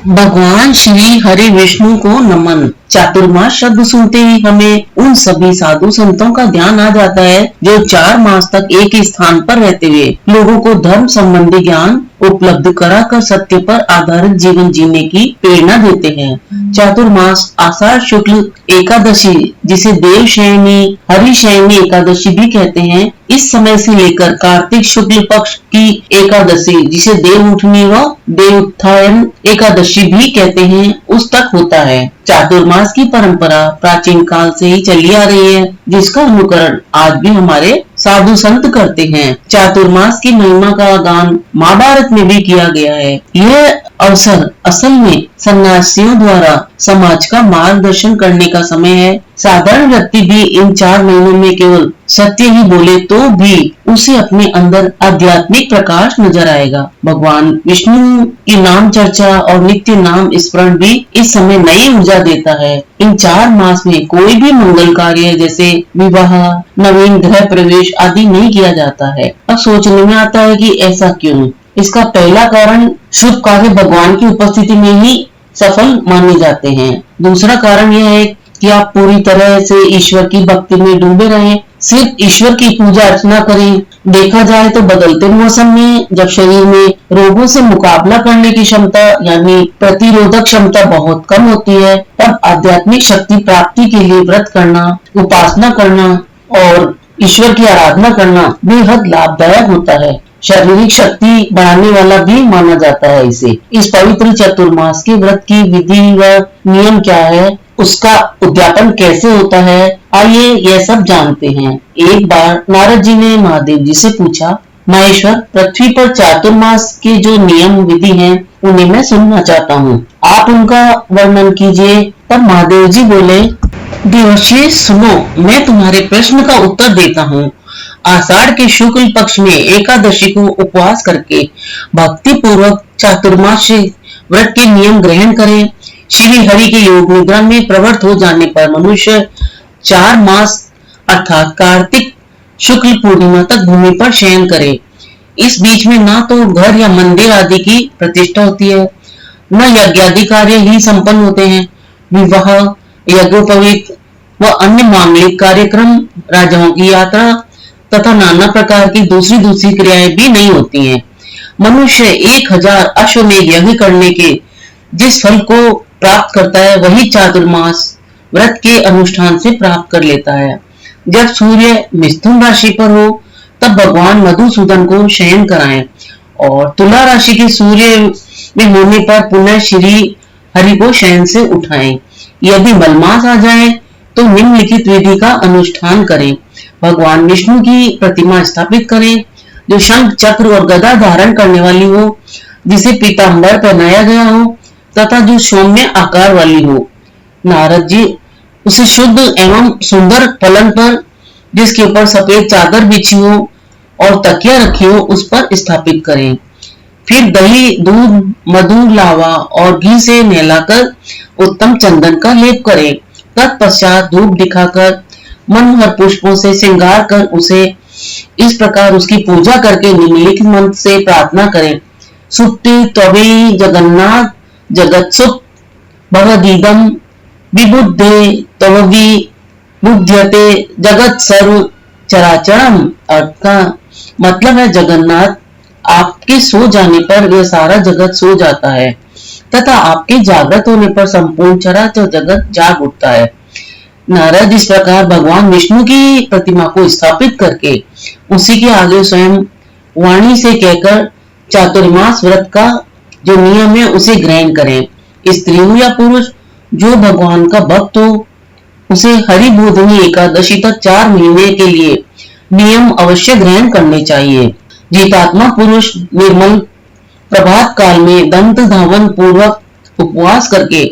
भगवान श्री हरि विष्णु को नमन। चातुर्मास शब्द सुनते ही हमें उन सभी साधु संतों का ध्यान आ जाता है जो 4 मास तक एक ही स्थान पर रहते हुए लोगों को धर्म संबंधी ज्ञान उपलब्ध कराकर सत्य पर आधारित जीवन जीने की प्रेरणा देते हैं। चातुर्मास आषाढ़ शुक्ल एकादशी, जिसे देवशयनी हरिशयनी एकादशी भी कहते हैं, इस समय से लेकर कार्तिक शुक्ल पक्ष की एकादशी, जिसे देव उठनी व देवोत्थान एकादशी भी कहते हैं, उस तक होता है। चातुर्मास की परंपरा प्राचीन काल से ही चली आ रही है, जिसका अनुकरण आज भी हमारे साधु संत करते हैं। चातुर्मास की महिमा का गान महाभारत में भी किया गया है। यह अवसर असल में सन्यासियों द्वारा समाज का मार्गदर्शन करने का समय है। साधारण व्यक्ति भी इन 4 महीनों में केवल सत्य ही बोले तो भी उसे अपने अंदर आध्यात्मिक प्रकाश नजर आएगा। भगवान विष्णु की नाम चर्चा और नित्य नाम स्मरण भी इस समय नई ऊर्जा देता है। इन 4 मास में कोई भी मंगल कार्य जैसे विवाह, नवीन गृह प्रवेश आदि नहीं किया जाता है। अब सोचने में आता है कि ऐसा क्यों? इसका पहला कारण शुभ कार्य भगवान की उपस्थिति में ही सफल माने जाते हैं। दूसरा कारण यह है कि आप पूरी तरह से ईश्वर की भक्ति में डूबे रहें, सिर्फ ईश्वर की पूजा अर्चना करें। देखा जाए तो बदलते मौसम में जब शरीर में रोगों से मुकाबला करने की क्षमता यानी प्रतिरोधक क्षमता बहुत कम होती है, तब आध्यात्मिक शक्ति प्राप्ति के लिए व्रत करना, उपासना करना और ईश्वर की आराधना करना बेहद लाभदायक होता है। शारीरिक शक्ति बढ़ाने वाला भी माना जाता है इसे। इस पवित्र चतुर्मास के व्रत की विधि व नियम क्या है, उसका उद्यापन कैसे होता है, आइए यह सब जानते हैं। एक बार नारद जी ने महादेव जी से पूछा, महेश्वर, पृथ्वी पर चातुर्मास के जो नियम विधि हैं, उन्हें मैं सुनना चाहता हूँ, आप उनका वर्णन कीजिए। तब महादेव जी बोले, देवर्षि सुनो, मैं तुम्हारे प्रश्न का उत्तर देता हूँ। आषाढ़ के शुक्ल पक्ष में एकादशी को उपवास करके भक्ति पूर्वक चातुर्मास व्रत के नियम ग्रहण करें। श्री हरि के योग निद्रा में प्रवृत्त हो जाने पर मनुष्य 4 मास अर्थात कार्तिक शुक्ल पूर्णिमा तक भूमि पर शयन करे। इस बीच में ना तो घर या मंदिर आदि की प्रतिष्ठा होती है, न यज्ञादि कार्य ही संपन्न होते हैं। विवाह, यज्ञोपवीत व अन्य मांगलिक कार्यक्रम, राजाओं की यात्रा तथा नाना प्रकार की दूसरी क्रियाएं भी नहीं होती हैं। मनुष्य 1000 अश्वमेध यज्ञ करने के जिस फल को प्राप्त करता है, वही चातुर्मास व्रत के अनुष्ठान से प्राप्त कर लेता है। जब सूर्य मिथुन राशि पर हो, तब भगवान मधुसूदन को शयन कराएं और तुला राशि के सूर्य में होने पर पुनः श्री हरि को शयन से उठाएं। यदि मलमास आ जाए तो निम्नलिखित विधि का अनुष्ठान करें। भगवान विष्णु की प्रतिमा स्थापित करें जो शंख, चक्र और गदा धारण करने वाली हो, जिसे पीतांबर पहनाया गया हो तथा जो सौम्य आकार वाली हो। नारद जी उसे शुद्ध एवं सुंदर पलंग पर, जिसके ऊपर सफेद चादर बिछी हो और तकिया रखी हो, उस पर स्थापित करें। फिर दही, दूध, मधु, लावा और घी से नहलाकर उत्तम चंदन का लेप करें। तत्पश्चात धूप दिखाकर मनोहर पुष्पों से श्रृंगार कर उसे इस प्रकार उसकी पूजा करके निम्नलिखित मंत्र से प्रार्थना करें। सुप्ति त्वयि जगन्नाथ जगत्सुत भवदीदम विबुद्धे तववि बुध्यते जगत सर्व चराचरम। अर्थ का मतलब है, जगन्नाथ, आपके सो जाने पर यह सारा जगत सो जाता है तथा आपके जागृत होने पर संपूर्ण चराचर जगत जाग उठता है। नारद इस प्रकार भगवान विष्णु की प्रतिमा को स्थापित करके उसी के आगे स्वयं वाणी से कहकर चातुर्मास व्रत का जो नियम है उसे ग्रहण करें। स्त्री हो या पुरुष, जो भगवान का भक्त हो, उसे हरि बोधनी एकादशी तक 4 महीने के लिए नियम अवश्य ग्रहण करने चाहिए। जीतात्मा पुरुष निर्मल प्रभात काल में दंत धावन पूर्वक उपवास करके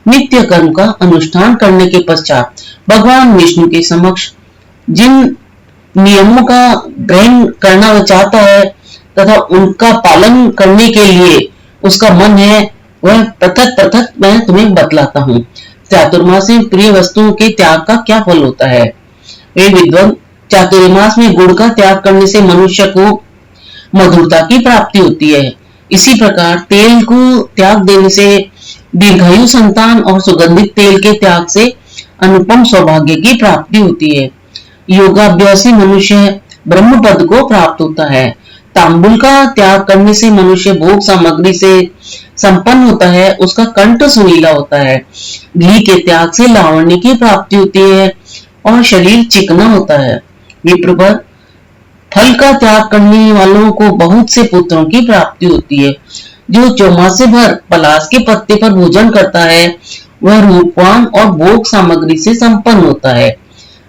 नित्य कर्म का अनुष्ठान करने के पश्चात भगवान विष्णु के समक्ष जिन नियमों का ग्रहण करना वह चाहता है तथा उनका पालन करने के लिए उसका मन है, वह पृथक पृथक मैं तुम्हें बतलाता हूँ। चातुर्मास में प्रिय वस्तुओं के त्याग का क्या फल होता है? वे विद्वान, चातुर्मास में गुड़ का त्याग करने से मनुष्य को मधुरता की प्राप्ति होती है। इसी प्रकार तेल को त्याग देने से दीर्घायु संतान और सुगंधित तेल के त्याग से अनुपम सौभाग्य की प्राप्ति होती है। योगाभ्यासी मनुष्य ब्रह्म पद को प्राप्त होता है। तांबुल का त्याग करने से मनुष्य भोग सामग्री से संपन्न होता है, उसका कंठ सुरीला होता है। घी के त्याग से लावण्य की प्राप्ति होती है और शरीर चिकना होता है। विप्रवर, फल का त्याग करने वालों को बहुत से पुत्रों की प्राप्ति होती है। जो चौमासे भर पलाश के पत्ते पर भोजन करता है वह रूपवान और भोग सामग्री से संपन्न होता है।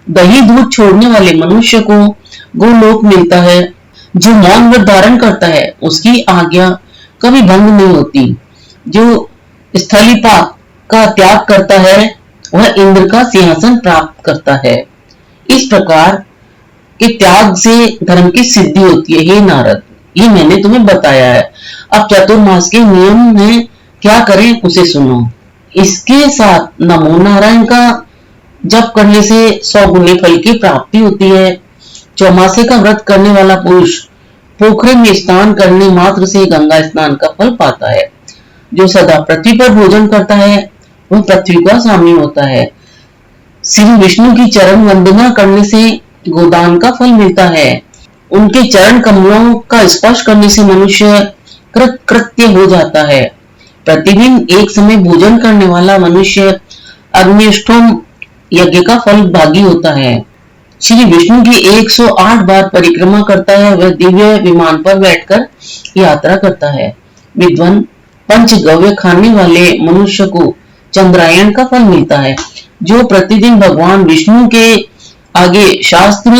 दही दूध छोड़ने वाले मनुष्य को गोलोक मिलता है। जो मौन व्रत धारण करता है उसकी आज्ञा कभी भंग नहीं होती। जो स्थलीपात का त्याग करता है वह इंद्र का सिंहासन प्राप्त करता है। इस प्रकार के त्याग से धर्म की सिद्धि होती है। हे नारद, ये मैंने तुम्हें बताया है। अब चतुर्मास के नियम में क्या करें उसे सुनो। इसके साथ नमो नारायण का जप करने से 100 गुने फल की प्राप्ति होती है। चौमासे का व्रत करने वाला पुरुष पोखरे में स्नान करने मात्र से गंगा स्नान का फल पाता है। जो सदा पृथ्वी पर भोजन करता है वह पृथ्वी का स्वामी होता है। श्री विष्णु की चरण वंदना करने से गोदान का फल मिलता है। उनके चरण कमलों का स्पर्श करने से मनुष्य कृत्य हो जाता है। प्रतिदिन एक समय भोजन करने वाला मनुष्य अग्निष्ठोम यज्ञ का फल भागी होता है। श्री विष्णु की 108 बार परिक्रमा करता है। वह दिव्य विमान पर बैठकर यात्रा करता है। विद्वान, पंचगव्य खाने वाले मनुष्य को चंद्रायण का फल मिलता है। जो प्रतिदिन भगवान विष्णु के आगे शास्त्र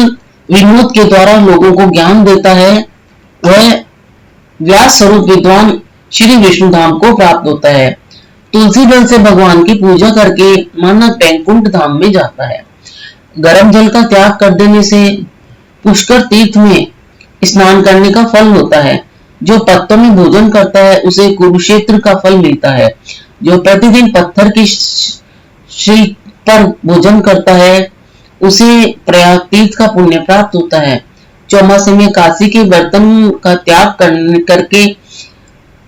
विनोद के द्वारा लोगों को ज्ञान देता है वह व्यास स्वरूप विद्वान श्री विष्णु धाम को प्राप्त होता है। तुलसी दल से भगवान की पूजा करके मानव वैकुंठ धाम में जाता है। गर्म जल का त्याग कर देने से पुष्कर तीर्थ में स्नान करने का फल होता है। जो पत्तों में भोजन करता है उसे कुरुक्षेत्र का फल मिलता है। जो प्रतिदिन पत्थर की शिल्प पर भोजन करता है उसे प्रयाग तीर्थ का पुण्य प्राप्त होता है। चौमासे में काशी के बर्तन का त्याग करके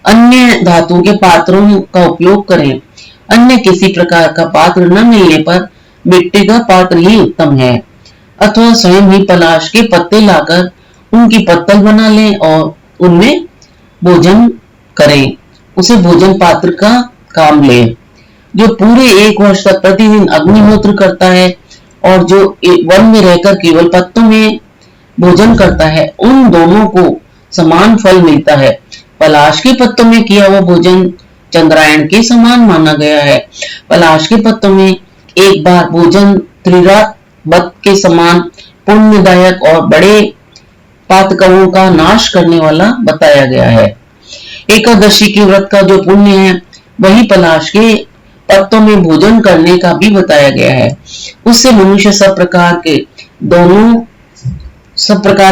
अन्य धातु के पात्रों का उपयोग करें। अन्य किसी प्रकार का पात्र न मिलने पर मिट्टी का पात्र ही उत्तम है। अथवा स्वयं ही पलाश के पत्ते लाकर उनकी पत्तल बना लें और उनमें भोजन करें। उसे भोजन पात्र का काम ले। जो पूरे 1 वर्ष तक प्रतिदिन अग्निहोत्र करता है और जो वन में रहकर केवल पत्तों में भोजन करता है उन दोनों को समान फल मिलता है। पलाश के पत्तों में किया हुआ भोजन चंद्रायण के समान माना गया है। पलाश के पत्तों में एक बार भोजन त्रिरात के समान पुण्यदायक और बड़े पातकों का नाश करने वाला बताया गया है। एकादशी के व्रत का जो पुण्य है वही पलाश के पत्तों में भोजन करने का भी बताया गया है। उससे मनुष्य सब प्रकार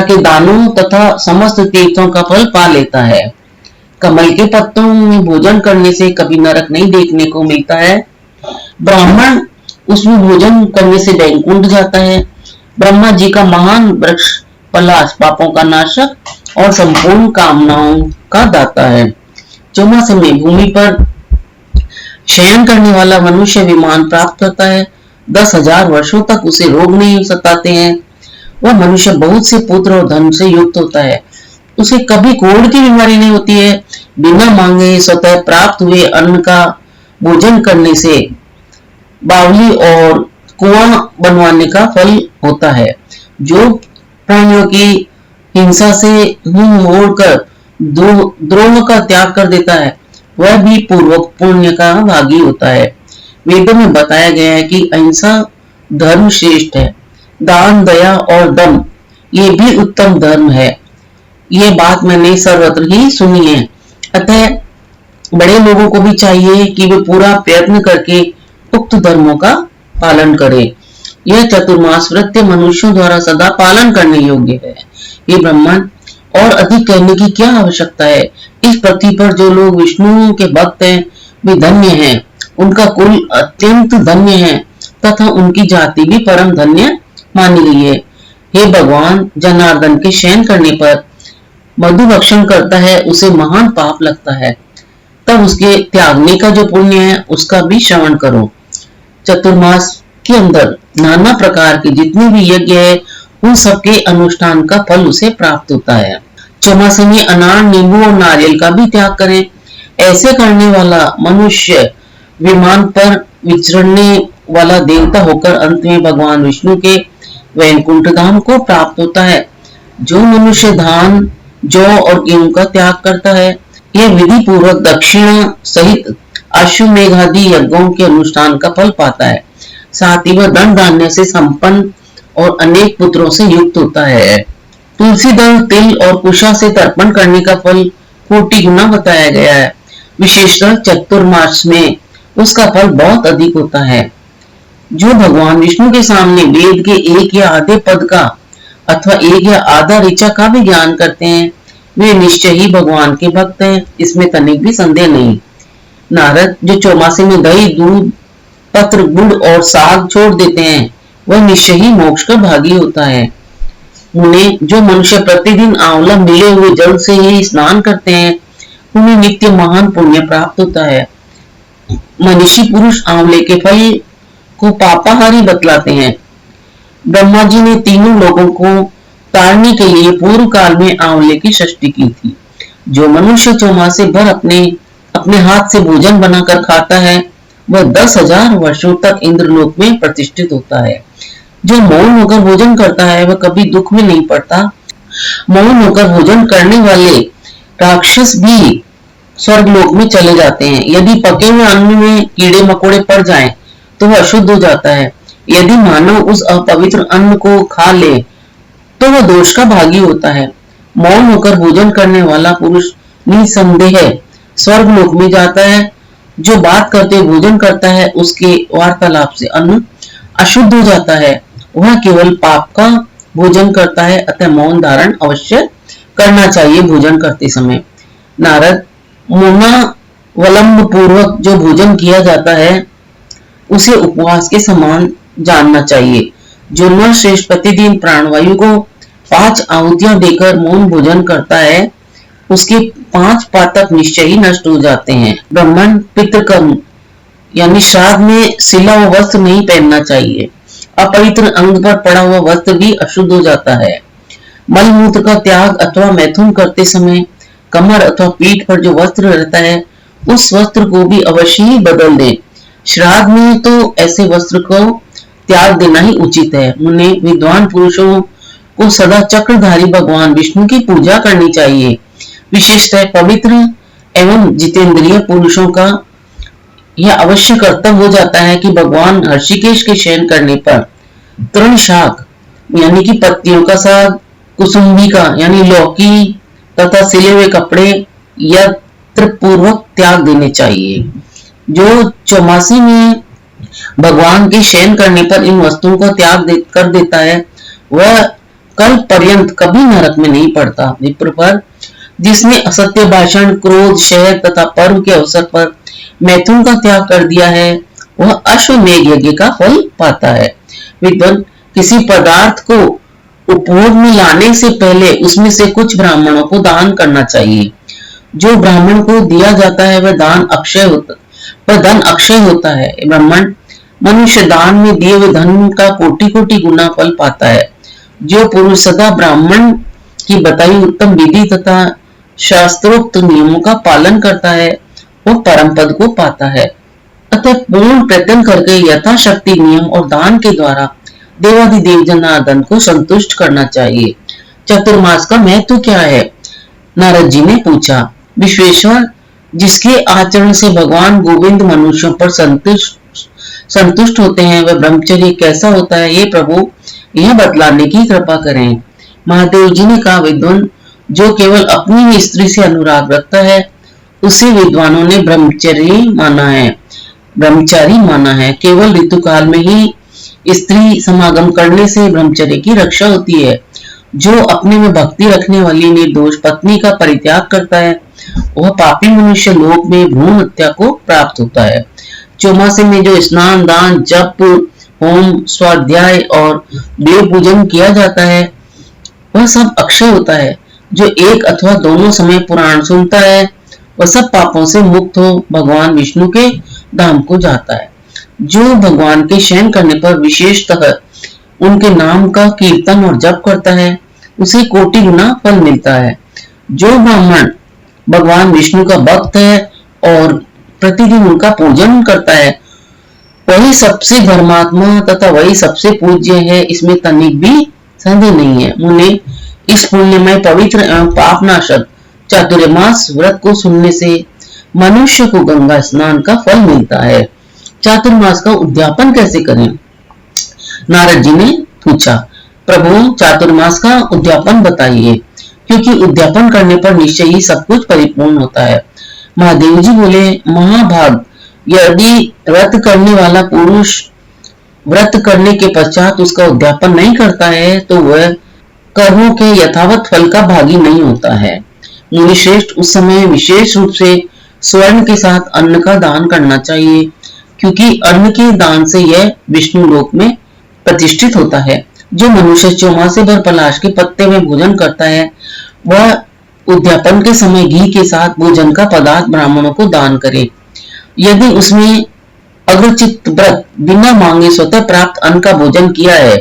के दानों तथा समस्त तीर्थों का फल पा लेता है। कमल के पत्तों में भोजन करने से कभी नरक नहीं देखने को मिलता है। ब्राह्मण उसमें भोजन करने से वैकुंठ जाता है। ब्रह्मा जी का महान वृक्ष पलाश पापों का नाशक और संपूर्ण कामनाओं का दाता है। चौमासे में भूमि पर शयन करने वाला मनुष्य विमान प्राप्त होता है। 10,000 वर्षों तक उसे रोग नहीं सताते हैं। वह मनुष्य बहुत से पुत्र और धन से युक्त होता है। उसे कभी कोढ़ की बीमारी नहीं होती है। बिना मांगे स्वतः प्राप्त हुए अन्न का भोजन करने से बावली और कुआं बनवाने का फल होता है। जो प्राणियों की हिंसा से मुंह मोड़कर द्रोह का त्याग कर देता है वह भी पूर्वक पुण्य का भागी होता है। वेदों में बताया गया है कि अहिंसा धर्म श्रेष्ठ है। दान, दया और दम ये भी उत्तम धर्म है। ये बात मैंने सर्वत्र ही सुनी है। अतः बड़े लोगों को भी चाहिए कि वे पूरा प्रयत्न करके उक्त धर्मों का पालन करें। यह चतुर्मास व्रत मनुष्यों द्वारा सदा पालन करने योग्य है। ये ब्राह्मण, और अधिक कहने की क्या आवश्यकता है। इस पृथ्वी पर जो लोग विष्णु के भक्त हैं वे धन्य हैं। उनका कुल अत्यंत धन्य है तथा उनकी जाति भी परम धन्य मानी गई है। हे भगवान, जनार्दन के शयन करने पर मधु भक्षण करता है उसे महान पाप लगता है। तब उसके त्यागने का जो पुण्य है उसका भी श्रवण करो। चतुर्मास के अंदर नाना प्रकार के जितने भी यज्ञ है उन सबके अनुष्ठान का फल उसे प्राप्त होता है। चौमासे में अनार, नींबू और नारियल का भी त्याग करें। ऐसे करने वाला मनुष्य विमान पर विचरने वाला देवता होकर अंत में भगवान विष्णु के वैकुंठ धाम को प्राप्त होता है। जो मनुष्य धान, जौ और गेहूं का त्याग करता है, यह विधि पूर्वक दक्षिणा सहित अश्वमेघादि यज्ञों के अनुष्ठान का फल पाता है। साथ ही वह धन धान्य से संपन्न और अनेक पुत्रों से युक्त होता है। तुलसी दल, तिल और कुशा से तर्पण करने का फल कोटि गुना बताया गया है। विशेषकर चतुर्मास में उसका फल बहुत अधिक होता है। जो भगवान विष्णु के सामने वेद के एक या आधे पद का अथवा एक या आधा ऋचा का भी ज्ञान करते हैं, वे निश्चय ही भगवान के भक्त हैं, इसमें तनिक भी संदेह नहीं। नारद जो चौमासे में दही, दूध, पत्र, गुड़ और साग छोड़ देते हैं, वह निश्चय ही मोक्ष का भागी होता है। उन्हें जो मनुष्य प्रतिदिन आंवला मिले हुए जल से ही स्नान करते हैं, उन्हें नित्य महान पुण्य प्राप्त होता है। मनीषी पुरुष आंवले के फल को पापाहारी बतलाते हैं। ब्रह्मा जी ने तीनों लोगों को तारने के लिए पूर्व काल में आंवले की सृष्टि की थी। जो मनुष्य चौमासे भर अपने हाथ से भोजन बनाकर खाता है, वह 10,000 वर्षों तक इंद्रलोक में प्रतिष्ठित होता है। जो मौन होकर भोजन करता है, वह कभी दुख में नहीं पड़ता। मौन होकर भोजन करने वाले राक्षस भी स्वर्गलोक में चले जाते हैं। यदि पके हुए अन्न में कीड़े मकोड़े पड़ जाएं, तो वह अशुद्ध हो जाता है। यदि मानव उस अपवित्र अन्न को खा ले, तो वह दोष का भागी होता है। मौन होकर भोजन करने वाला पुरुष निसंदेह स्वर्गलोक में जाता है। जो बात करते भोजन करता है, उसके वार्तालाप से अन्न अशुद्ध हो जाता है। वह केवल पाप का भोजन करता है, अतः मौन धारण अवश्य करना चाहिए भोजन करते समय। नारद, मौनावलंब पूर्वक जो भोजन किया जाता है, उसे उपवास के समान जानना चाहिए। जो नरश्रेष्ठ प्रतिदिन प्राणवायु को 5 आहुतियां देकर मौन भोजन करता है, उसके 5 पातक निश्चय ही नष्ट हो जाते हैं। ब्राह्मण पितृकर्म यानी श्राद्ध में सिला हुआ वस्त्र नहीं पहनना चाहिए। अपवित्र अंग पर पड़ा हुआ वस्त्र भी अशुद्ध हो जाता है। मलमूत्र का त्याग अथवा मैथुन करते समय कमर अथवा पीठ पर जो वस्त्र रहता है, उस वस्त्र को भी अवश्य ही बदल दें। श्राद्ध में तो ऐसे वस्त्र को त्याग देना ही उचित है। उन्हें विद्वान पुरुषों को सदा चक्रधारी भगवान विष्णु की पूजा करनी चाहिए। विशेषतः पवित्र एवं जितेंद्रिय पुरुषों का यह अवश्य कर्तव्य हो जाता है कि भगवान हर्षिकेश के शयन करने पर तृण शाक यानी कि पत्तियों का साग, कुसुम्बी का यानी लौकी तथा सिले हुए कपड़े यत्र पूर्वक त्याग देने चाहिए। जो चौमासी में भगवान के शयन करने पर इन वस्तुओं का त्याग कर देता है, वह कल पर्यंत कभी नरक में नहीं पड़ता। विप्र पर जिसने असत्य भाषण, क्रोध, शहर तथा पर्व के अवसर पर मैथुन का त्याग कर दिया है, वह अश्वमेघ यज्ञ का फल पाता है। विद्वान, किसी पदार्थ को उपभोग में लाने से पहले उसमें से कुछ ब्राह्मणों को दान करना चाहिए। जो ब्राह्मण को दिया जाता है वह धन अक्षय होता है। ब्राह्मण मनुष्य दान में दिए हुए धन का कोटि कोटि गुना फल पाता है। जो पुरुष सदा ब्राह्मण की बताई उत्तम विधि तथा शास्त्रोक्त नियमों का पालन करता है, वह परम पद को पाता है। अतः पूर्ण प्रयत्न करके यथाशक्ति नियम और दान के द्वारा देवादिदेव जनार्दन को संतुष्ट करना चाहिए। चतुर्मास का महत्व क्या है? नारद जी ने पूछा। विश्वेश्वर, जिसके आचरण से भगवान गोविंद मनुष्यों पर संतुष्ट होते हैं, वह ब्रह्मचर्य कैसा होता है, ये प्रभु यह बतलाने की कृपा करें। महादेव जी ने कहा, विद्वान, जो केवल अपनी ही स्त्री से अनुराग रखता है, उसे विद्वानों ने ब्रह्मचारी माना है। केवल ऋतुकाल में ही स्त्री समागम करने से ब्रह्मचर्य की रक्षा होती है। जो अपने में भक्ति रखने वाली निर्दोष पत्नी का परित्याग करता है, वह पापी मनुष्य लोक में भ्रूण हत्या को प्राप्त होता है। चौमासे में जो स्नान, दान, जप, होम, स्वाध्याय और देव पूजन किया जाता है, वह सब अक्षय होता है। जो एक अथवा दोनों समय पुराण सुनता है, वह सब पापों से मुक्त हो भगवान विष्णु के धाम को जाता है। जो भगवान के शयन करने पर विशेषतः उनके नाम का कीर्तन और जप करता है उसे कोटि गुना फल मिलता है। जो ब्राह्मण भगवान विष्णु का भक्त है और प्रतिदिन उनका पूजन करता है वही सबसे धर्मात्मा तथा वही सबसे पूज्य है, इसमें तनिक भी संदेह नहीं है। मुने, इस पुण्यमय पवित्र एवं पापनाशक चातुर्मास व्रत को सुनने से मनुष्य को गंगा स्नान का फल मिलता है। चातुर्मास का उद्यापन कैसे करें? नारद जी ने पूछा, प्रभु चातुर्मास का उद्यापन बताइए, क्योंकि उद्यापन करने पर निश्चय ही सब कुछ परिपूर्ण होता है। महादेव जी बोले, महाभाग, यदि व्रत करने वाला पुरुष व्रत करने के पश्चात उसका उद्यापन नहीं करता है तो वह कर्मों के यथावत फल का भागी नहीं होता है। मुनि श्रेष्ठ, उस समय विशेष रूप से स्वर्ण के साथ अन्न का दान करना चाहिए, क्योंकि अन्न के दान से यह विष्णु लोक में प्रतिष्ठित होता है। जो मनुष्य चौमासे भर पलाश के पत्ते में भोजन करता है वह उद्यापन के समय घी के साथ भोजन का पदार्थ ब्राह्मणों को दान करे। यदि उसमें अग्रचित व्रत बिना मांगे स्वतः प्राप्त अन्न का भोजन किया है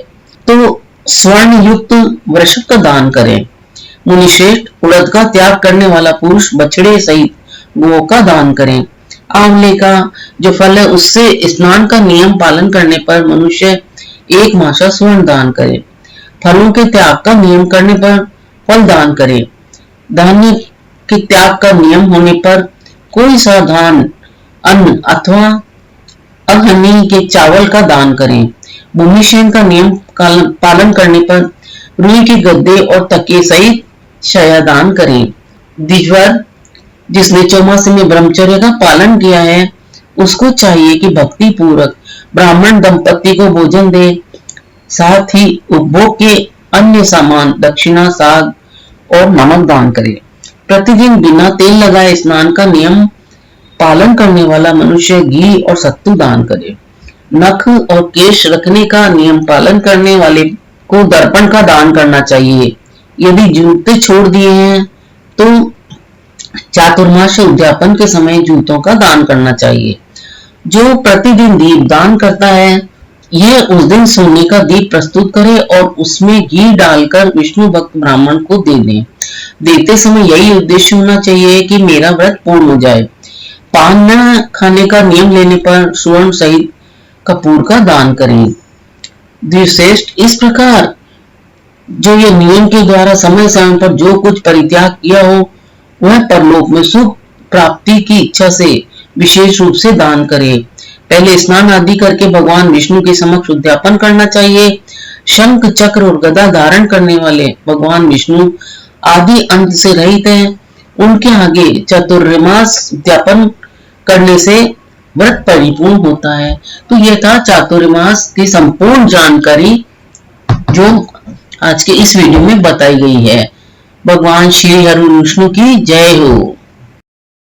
तो स्वर्ण युक्त वृषभ का दान करें। मुनि श्रेष्ठ, उड़द का त्याग करने वाला पुरुष बछड़े सहित गौ का दान करें। आंवले का जो फल है उससे स्नान का नियम पालन करने पर मनुष्य एक मासा स्वर्ण दान करे। फलों के त्याग का नियम करने पर फल दान करे। धान्य के त्याग का नियम होने पर कोई साधारण अन्न अथवा अग्नि के चावल का दान करें। भूमिशयन का नियम पालन करने पर रुई के गद्दे और तकिए सहित शय्यादान करें। द्विजवर, जिसने चौमासे में ब्रह्मचर्य का पालन किया है उसको चाहिए कि भक्ति पूर्वक ब्राह्मण दंपति को भोजन दे, साथ ही उपभोग के अन्य सामान दक्षिणा, साग और नमक दान करे। प्रतिदिन बिना तेल लगाए स्नान का नियम पालन करने वाला मनुष्य घी और सत्तू दान करे। नख और केश रखने का नियम पालन करने वाले को दर्पण का दान करना चाहिए। यदि जूते छोड़ दिए हैं तो चातुर्मास उद्यापन के समय जूतों का दान करना चाहिए। जो प्रतिदिन दीप दान करता है यह उस दिन सोने का दीप प्रस्तुत करे और उसमें घी डालकर विष्णु भक्त ब्राह्मण को दे दें। देते समय यही उद्देश्य होना चाहिए कि मेरा व्रत पूर्ण हो जाए। पान न खाने का नियम लेने पर स्वर्ण सहित कपूर का दान करें। द्विश्रेष्ठ, इस प्रकार जो ये नियम के द्वारा समय समय पर जो कुछ परित्याग किया हो वह परलोक में सुख प्राप्ति की इच्छा से विशेष रूप से दान करे। पहले स्नान आदि करके भगवान विष्णु के समक्ष उद्यापन करना चाहिए। शंख, चक्र और गदा धारण करने वाले भगवान विष्णु आदि अंत से रहित हैं। उनके आगे चातुर्मास उद्यापन करने से व्रत परिपूर्ण होता है। तो यह था चातुर्मास की संपूर्ण जानकारी जो आज के इस वीडियो में बताई गई है। भगवान श्री हरि विष्णु की जय हो।